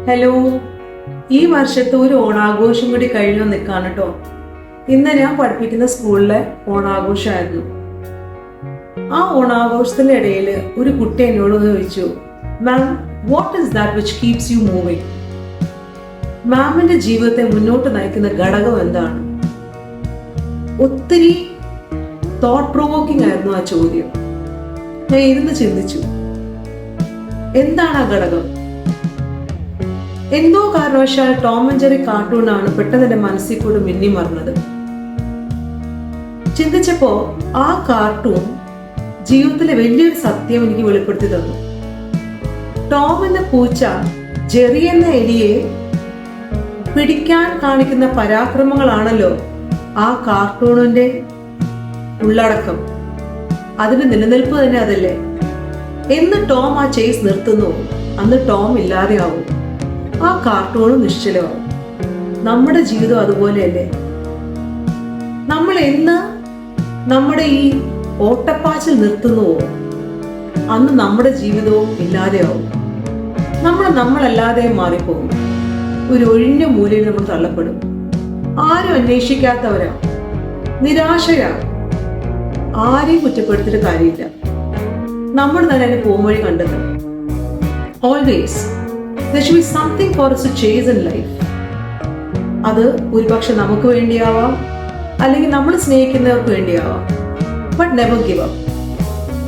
Hello, ഈ വർഷത്തെ ഒരു ഓണാഘോഷം കൂടി കഴിഞ്ഞു നിൽക്കാണ് കേട്ടോ. ഇന്ന് ഞാൻ പഠിപ്പിക്കുന്ന സ്കൂളിലെ ഓണാഘോഷമായിരുന്നു. ആ ഓണാഘോഷത്തിന്റെ ഇടയിൽ ഒരു കുട്ടി എന്നോട് ചോദിച്ചു, ma'am, what is that which keeps you moving? മാമിന്റെ ജീവിതത്തെ മുന്നോട്ട് നയിക്കുന്ന ഘടകം എന്താണ്? ഒത്തിരി തോട്ട് പ്രൊവോക്കിംഗ് ആയിരുന്നു ആ ചോദ്യം. ഞാൻ ഇരുന്ന് ചിന്തിച്ചു, എന്താണ് ആ ഘടകം? എന്തോ കാരണവശാൽ ടോം ആൻഡ് ജെറി കാർട്ടൂണാണ് പെട്ടെന്ന് എന്റെ മനസ്സിൽ കൂടെ മിന്നി മറന്നത്. ചിന്തിച്ചപ്പോ ആ കാർട്ടൂൺ ജീവിതത്തിലെ വലിയൊരു സത്യം എനിക്ക് വെളിപ്പെടുത്തി തന്നു. ടോം എന്ന പൂച്ച ജെറി എന്ന എലിയെ പിടിക്കാൻ കാണിക്കുന്ന പരാക്രമങ്ങളാണല്ലോ ആ കാർട്ടൂണിന്റെ ഉള്ളടക്കം. അതിന്റെ നിലനിൽപ്പ് തന്നെ അതല്ലേ. എന്ന് ടോം ആ ചേസ് നിർത്തുന്നു, അന്ന് ടോം ഇല്ലാതെയാവും, ആ കാർട്ടൂണും നിശ്ചലമാവും. നമ്മുടെ ജീവിതം അതുപോലെയല്ലേ. നമ്മൾ എന്ന് നമ്മുടെ ഈ ഓട്ടപ്പാച്ചിൽ നിർത്തുന്നുവോ, അന്ന് നമ്മുടെ ജീവിതവും ഇല്ലാതെയാവും. നമ്മളല്ലാതെ മാറിപ്പോകും. ഒരു ഒഴിഞ്ഞ മൂലയിൽ നമ്മൾ തള്ളപ്പെടും. ആരും അന്വേഷിക്കാത്തവരാ, നിരാശരാ. ആരെയും കുറ്റപ്പെടുത്തിയിട്ട് കാര്യമില്ല. നമ്മൾ തന്നെ അതിന് പോംവഴി കണ്ടെത്തണം. Always there should be something for us to chase in life. അത് ഒരുപക്ഷെ നമുക്ക് വേണ്ടിയാവാം, അല്ലെങ്കിൽ നമ്മൾ സ്നേഹിക്കുന്നവർക്ക് വേണ്ടിയാവാം. But never give up.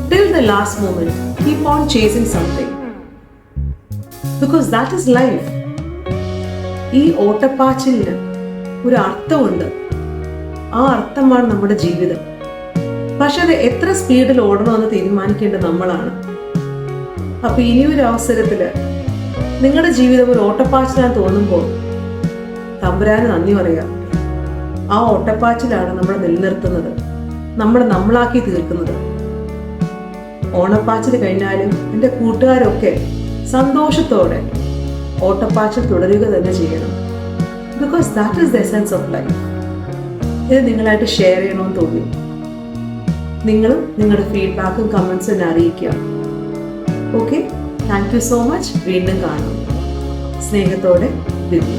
Till the last moment, keep on chasing something. Because that is life. ഈ ഓട്ടപ്പാച്ചിലിന് ഒരു അർത്ഥമുണ്ട്. ആ അർത്ഥമാണ് നമ്മുടെ ജീവിതം. പക്ഷെ അത് എത്ര സ്പീഡിൽ ഓടണമെന്ന് തീരുമാനിക്കേണ്ടത് നമ്മളാണ്. അപ്പൊ ഇനിയൊരു അവസരത്തില് നിങ്ങളുടെ ജീവിതം ഒരു ഓട്ടപ്പാച്ചിലാന്ന് തോന്നുമ്പോൾ തമ്പുരാന് നന്ദി പറയാം. ആ ഓട്ടപ്പാച്ചിലാണ് നമ്മളെ നിലനിർത്തുന്നത്, നമ്മളാക്കി തീർക്കുന്നത്. ഓണപ്പാച്ചിൽ കഴിഞ്ഞാലും എൻ്റെ കൂട്ടുകാരൊക്കെ സന്തോഷത്തോടെ ഓട്ടപ്പാച്ചിൽ തുടരുക തന്നെ ചെയ്യണം. Because that is the essence of life. ഇത് നിങ്ങളായിട്ട് ഷെയർ ചെയ്യണമെന്ന് തോന്നി. നിങ്ങളും നിങ്ങളുടെ ഫീഡ്ബാക്കും കമൻസും എന്നെ അറിയിക്കുക. Okay, thank you so much. വീണ്ടും കാണാം. സ്നേഹത്തോടെ, ദിവ്യ.